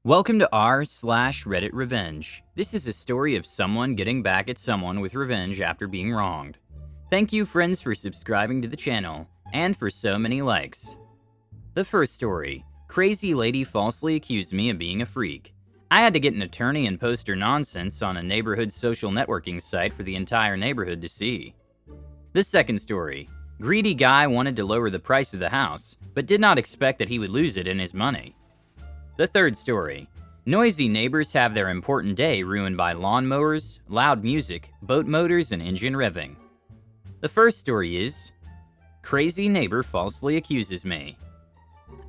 Welcome to r/Reddit Revenge. This is a story of someone getting back at someone with revenge after being wronged. Thank you friends for subscribing to the channel, and for so many likes. The first story, crazy lady falsely accused me of being a freak. I had to get an attorney and post her nonsense on a neighborhood social networking site for the entire neighborhood to see. The second story, greedy guy wanted to lower the price of the house, but did not expect that he would lose it in his money. The third story, noisy neighbors have their important day ruined by lawnmowers, loud music, boat motors, and engine revving. The first story is, crazy neighbor falsely accuses me.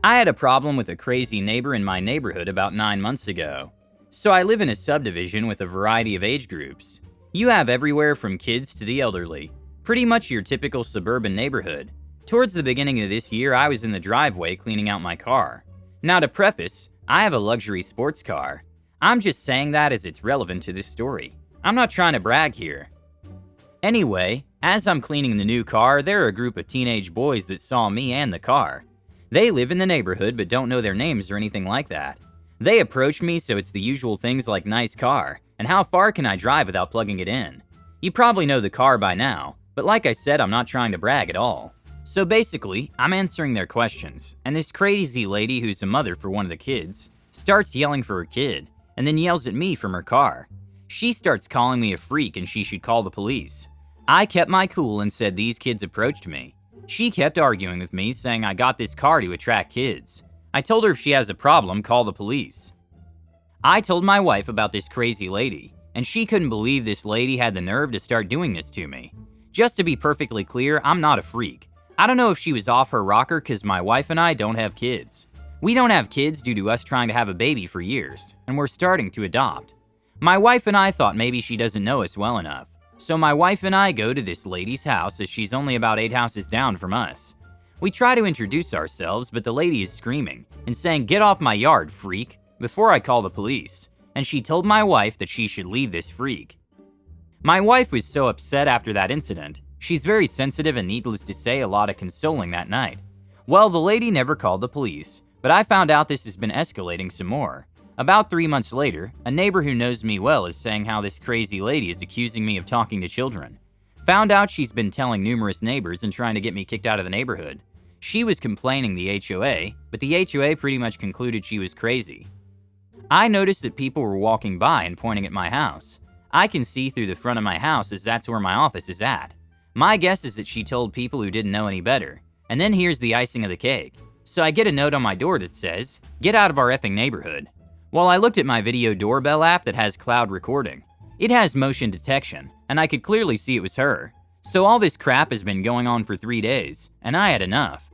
I had a problem with a crazy neighbor in my neighborhood about 9 months ago. So I live in a subdivision with a variety of age groups. You have everywhere from kids to the elderly, pretty much your typical suburban neighborhood. Towards the beginning of this year, I was in the driveway cleaning out my car. Now to preface, I have a luxury sports car. I'm just saying that as it's relevant to this story. I'm not trying to brag here. Anyway, as I'm cleaning the new car, there are a group of teenage boys that saw me and the car. They live in the neighborhood but don't know their names or anything like that. They approach me, so it's the usual things like nice car, and how far can I drive without plugging it in? You probably know the car by now, but like I said, I'm not trying to brag at all. So basically, I'm answering their questions, and this crazy lady who's a mother for one of the kids starts yelling for her kid, and then yells at me from her car. She starts calling me a freak and she should call the police. I kept my cool and said these kids approached me. She kept arguing with me, saying I got this car to attract kids. I told her if she has a problem, call the police. I told my wife about this crazy lady, and she couldn't believe this lady had the nerve to start doing this to me. Just to be perfectly clear, I'm not a freak. I don't know if she was off her rocker because my wife and I don't have kids. We don't have kids due to us trying to have a baby for years, and we're starting to adopt. My wife and I thought maybe she doesn't know us well enough. So my wife and I go to this lady's house as she's only about 8 houses down from us. We try to introduce ourselves, but the lady is screaming and saying, "Get off my yard, freak," before I call the police, and she told my wife that she should leave this freak. My wife was so upset after that incident. She's very sensitive and needless to say, a lot of consoling that night. Well, the lady never called the police, but I found out this has been escalating some more. About 3 months later, a neighbor who knows me well is saying how this crazy lady is accusing me of talking to children. Found out she's been telling numerous neighbors and trying to get me kicked out of the neighborhood. She was complaining the HOA, but the HOA pretty much concluded she was crazy. I noticed that people were walking by and pointing at my house. I can see through the front of my house as that's where my office is at. My guess is that she told people who didn't know any better. And then here's the icing of the cake. So I get a note on my door that says, "Get out of our effing neighborhood." Well, I looked at my video doorbell app that has cloud recording. It has motion detection, and I could clearly see it was her. So all this crap has been going on for 3 days, and I had enough.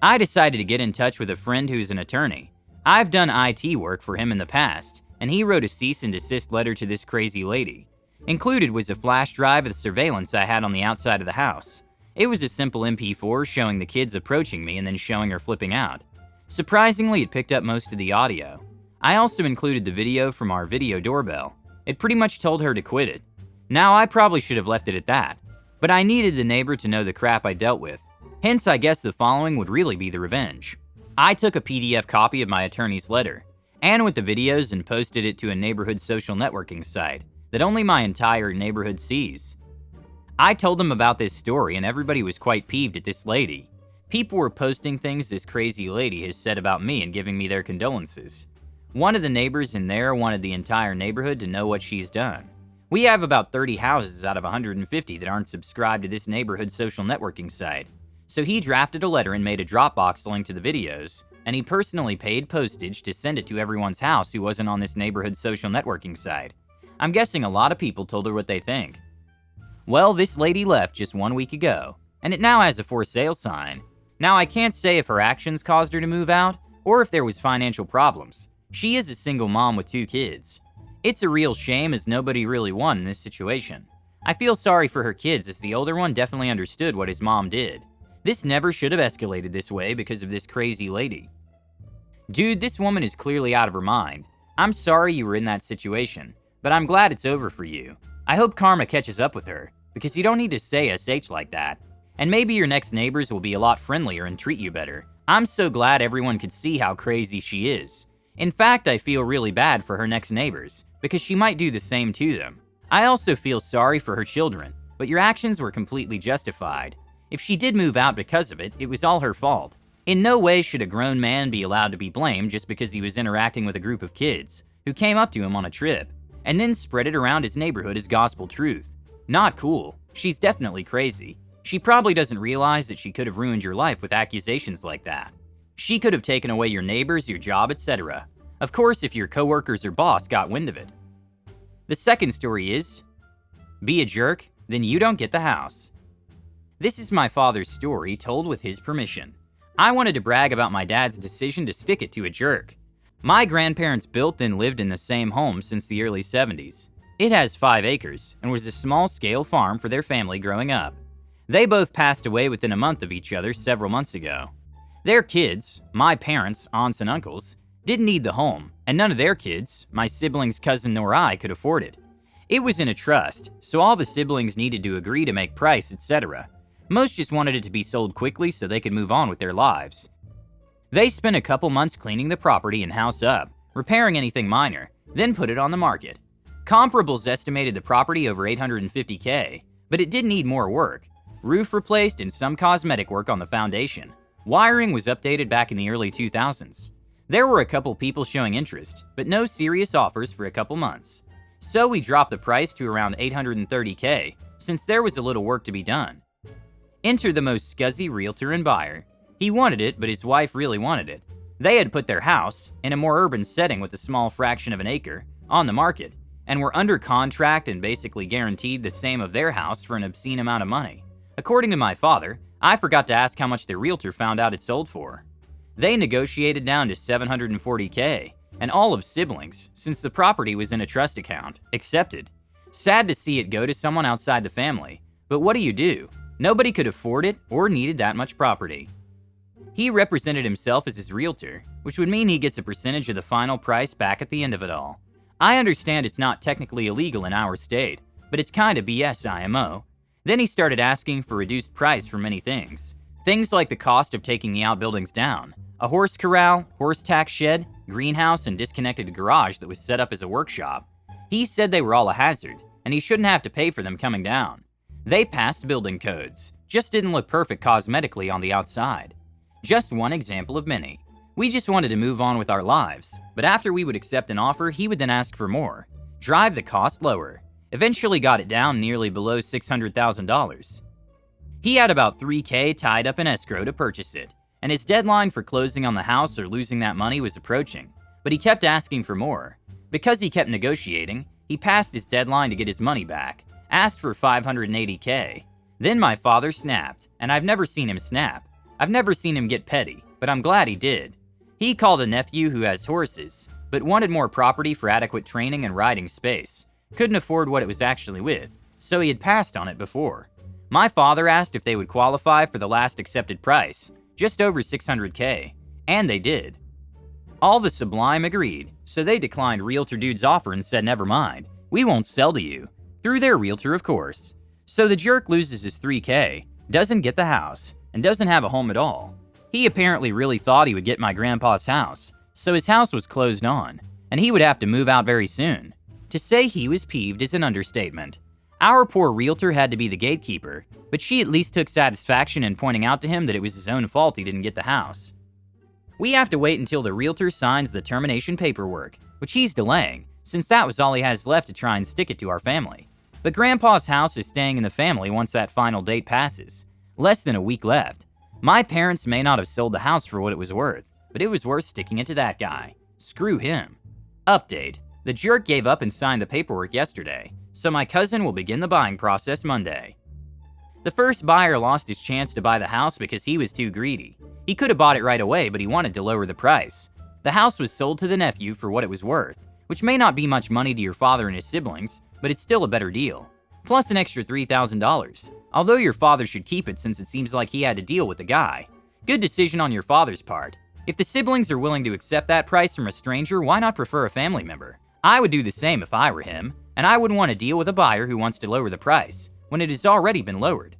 I decided to get in touch with a friend who's an attorney. I've done IT work for him in the past, and he wrote a cease and desist letter to this crazy lady. Included was a flash drive of the surveillance I had on the outside of the house. It was a simple MP4 showing the kids approaching me and then showing her flipping out. Surprisingly, it picked up most of the audio. I also included the video from our video doorbell. It pretty much told her to quit it. Now, I probably should have left it at that, but I needed the neighbor to know the crap I dealt with. Hence, I guess the following would really be the revenge. I took a PDF copy of my attorney's letter, and with the videos, and posted it to a neighborhood social networking site that only my entire neighborhood sees. I told them about this story and everybody was quite peeved at this lady. People were posting things this crazy lady has said about me and giving me their condolences. One of the neighbors in there wanted the entire neighborhood to know what she's done. We have about 30 houses out of 150 that aren't subscribed to this neighborhood social networking site. So he drafted a letter and made a Dropbox link to the videos, and he personally paid postage to send it to everyone's house who wasn't on this neighborhood social networking site. I'm guessing a lot of people told her what they think. Well, this lady left just 1 week ago, and it now has a for sale sign. Now, I can't say if her actions caused her to move out, or if there was financial problems. She is a single mom with 2 kids. It's a real shame as nobody really won in this situation. I feel sorry for her kids as the older one definitely understood what his mom did. This never should have escalated this way because of this crazy lady. Dude, this woman is clearly out of her mind. I'm sorry you were in that situation, but I'm glad it's over for you. I hope karma catches up with her, because you don't need to say SH like that. And maybe your next neighbors will be a lot friendlier and treat you better. I'm so glad everyone could see how crazy she is. In fact, I feel really bad for her next neighbors, because she might do the same to them. I also feel sorry for her children, but your actions were completely justified. If she did move out because of it, it was all her fault. In no way should a grown man be allowed to be blamed just because he was interacting with a group of kids who came up to him on a trip, and then spread it around his neighborhood as gospel truth. Not cool. She's definitely crazy. She probably doesn't realize that she could have ruined your life with accusations like that. She could have taken away your neighbors, your job, etc. Of course, if your coworkers or boss got wind of it. The second story is, be a jerk, then you don't get the house. This is my father's story told with his permission. I wanted to brag about my dad's decision to stick it to a jerk. My grandparents built and lived in the same home since the early 70s. It has 5 acres and was a small-scale farm for their family growing up. They both passed away within a month of each other several months ago. Their kids, my parents, aunts, and uncles, didn't need the home, and none of their kids, my siblings, cousin, nor I, could afford it. It was in a trust, so all the siblings needed to agree to make price, etc. Most just wanted it to be sold quickly so they could move on with their lives. They spent a couple months cleaning the property and house up, repairing anything minor, then put it on the market. Comparables estimated the property over $850K, but it did need more work. Roof replaced and some cosmetic work on the foundation. Wiring was updated back in the early 2000s. There were a couple people showing interest, but no serious offers for a couple months. So we dropped the price to around $830K, since there was a little work to be done. Enter the most scuzzy realtor and buyer. He wanted it, but his wife really wanted it. They had put their house, in a more urban setting with a small fraction of an acre, on the market, and were under contract and basically guaranteed the same of their house for an obscene amount of money. According to my father, I forgot to ask how much the realtor found out it sold for. They negotiated down to $740K, and all of siblings, since the property was in a trust account, accepted. Sad to see it go to someone outside the family, but what do? Nobody could afford it or needed that much property. He represented himself as his realtor, which would mean he gets a percentage of the final price back at the end of it all. I understand it's not technically illegal in our state, but it's kinda BS IMO. Then he started asking for reduced price for many things. Things like the cost of taking the outbuildings down, a horse corral, horse tack shed, greenhouse, and disconnected garage that was set up as a workshop. He said they were all a hazard, and he shouldn't have to pay for them coming down. They passed building codes, just didn't look perfect cosmetically on the outside. Just one example of many. We just wanted to move on with our lives, but after we would accept an offer, he would then ask for more, drive the cost lower. Eventually got it down nearly below $600,000. He had about $3K tied up in escrow to purchase it, and his deadline for closing on the house or losing that money was approaching, but he kept asking for more. Because he kept negotiating, he passed his deadline to get his money back, asked for $580K. Then my father snapped, and I've never seen him snap. I've never seen him get petty, but I'm glad he did. He called a nephew who has horses, but wanted more property for adequate training and riding space. Couldn't afford what it was actually with, so he had passed on it before. My father asked if they would qualify for the last accepted price, just over $600K, and they did. All the Sublime agreed, so they declined Realtor Dude's offer and said never mind, we won't sell to you. Through their realtor, of course. So the jerk loses his $3K, doesn't get the house, and doesn't have a home at all. He apparently really thought he would get my grandpa's house, so his house was closed on, and he would have to move out very soon. To say he was peeved is an understatement. Our poor realtor had to be the gatekeeper, but she at least took satisfaction in pointing out to him that it was his own fault he didn't get the house. We have to wait until the realtor signs the termination paperwork, which he's delaying, since that was all he has left to try and stick it to our family. But Grandpa's house is staying in the family once that final date passes. Less than a week left. My parents may not have sold the house for what it was worth, but it was worth sticking it to that guy. Screw him. Update. The jerk gave up and signed the paperwork yesterday, so my cousin will begin the buying process Monday. The first buyer lost his chance to buy the house because he was too greedy. He could have bought it right away, but he wanted to lower the price. The house was sold to the nephew for what it was worth, which may not be much money to your father and his siblings, but it's still a better deal. Plus an extra $3,000, although your father should keep it since it seems like he had to deal with the guy. Good decision on your father's part. If the siblings are willing to accept that price from a stranger, why not prefer a family member? I would do the same if I were him, and I wouldn't want to deal with a buyer who wants to lower the price when it has already been lowered.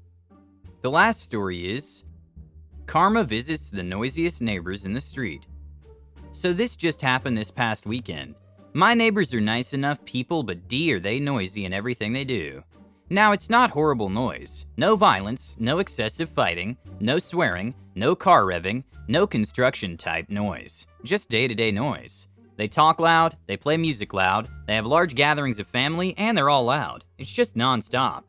The last story is, Karma visits the noisiest neighbors in the street. So this just happened this past weekend. My neighbors are nice enough people, but are they noisy in everything they do. Now, it's not horrible noise. No violence, no excessive fighting, no swearing, no car revving, no construction type noise. Just day-to-day noise. They talk loud, they play music loud, they have large gatherings of family, and they're all loud. It's just non-stop.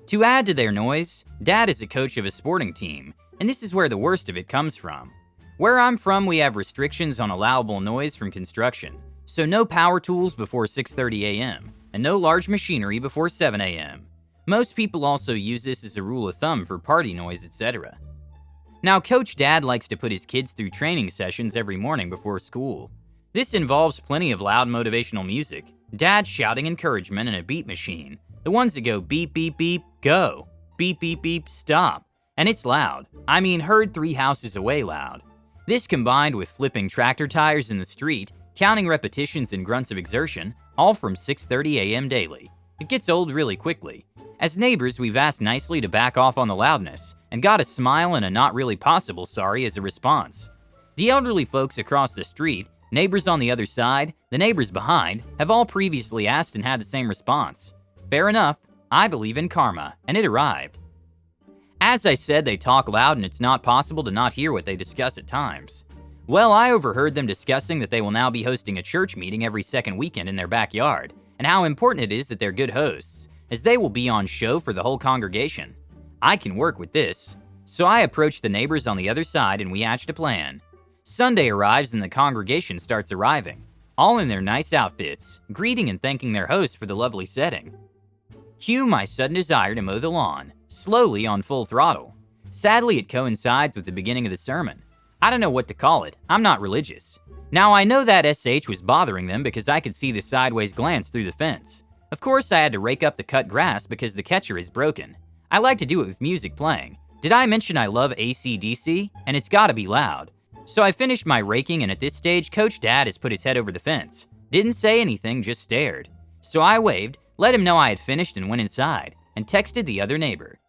To add to their noise, Dad is a coach of a sporting team, and this is where the worst of it comes from. Where I'm from, we have restrictions on allowable noise from construction. So no power tools before 6:30 a.m., and no large machinery before 7 a.m. Most people also use this as a rule of thumb for party noise, etc. Now, Coach Dad likes to put his kids through training sessions every morning before school. This involves plenty of loud motivational music, Dad shouting encouragement, and a beep machine. The ones that go beep, beep, beep, go. Beep, beep, beep, stop. And it's loud. I mean, heard 3 houses away loud. This combined with flipping tractor tires in the street, counting repetitions and grunts of exertion, all from 6:30 a.m. daily. It gets old really quickly. As neighbors, we've asked nicely to back off on the loudness, and got a smile and a not really possible sorry as a response. The elderly folks across the street, neighbors on the other side, the neighbors behind, have all previously asked and had the same response. Fair enough, I believe in karma, and it arrived. As I said, they talk loud and it's not possible to not hear what they discuss at times. Well, I overheard them discussing that they will now be hosting a church meeting every second weekend in their backyard, and how important it is that they're good hosts, as they will be on show for the whole congregation. I can work with this. So I approached the neighbors on the other side and we hatched a plan. Sunday arrives and the congregation starts arriving, all in their nice outfits, greeting and thanking their host for the lovely setting. Cue my sudden desire to mow the lawn, slowly on full throttle. Sadly, it coincides with the beginning of the sermon. I don't know what to call it, I'm not religious. Now, I know that SH was bothering them because I could see the sideways glance through the fence. Of course, I had to rake up the cut grass because the catcher is broken. I like to do it with music playing. Did I mention I love AC/DC? And it's gotta be loud. So I finished my raking, and at this stage, Coach Dad has put his head over the fence. Didn't say anything, just stared. So I waved, let him know I had finished and went inside, and texted the other neighbor.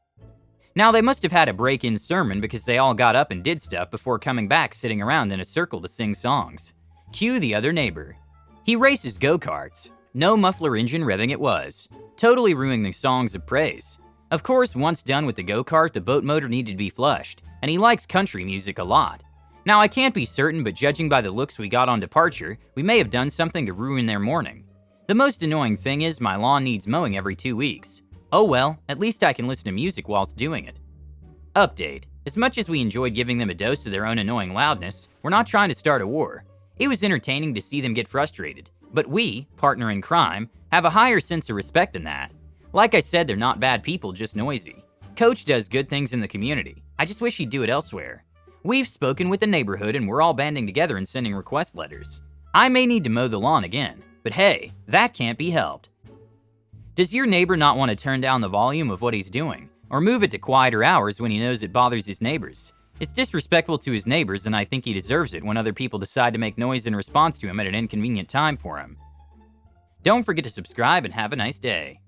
Now, they must have had a break-in sermon because they all got up and did stuff before coming back sitting around in a circle to sing songs. Cue the other neighbor. He races go-karts. No muffler engine revving it was. Totally ruining the songs of praise. Of course, once done with the go-kart, the boat motor needed to be flushed, and he likes country music a lot. Now, I can't be certain, but judging by the looks we got on departure, we may have done something to ruin their morning. The most annoying thing is my lawn needs mowing every 2 weeks. Oh well, at least I can listen to music whilst doing it. Update. As much as we enjoyed giving them a dose of their own annoying loudness, we're not trying to start a war. It was entertaining to see them get frustrated, but we, partner in crime, have a higher sense of respect than that. Like I said, they're not bad people, just noisy. Coach does good things in the community. I just wish he'd do it elsewhere. We've spoken with the neighborhood and we're all banding together and sending request letters. I may need to mow the lawn again, but hey, that can't be helped. Does your neighbor not want to turn down the volume of what he's doing, or move it to quieter hours when he knows it bothers his neighbors? It's disrespectful to his neighbors, and I think he deserves it when other people decide to make noise in response to him at an inconvenient time for him. Don't forget to subscribe and have a nice day.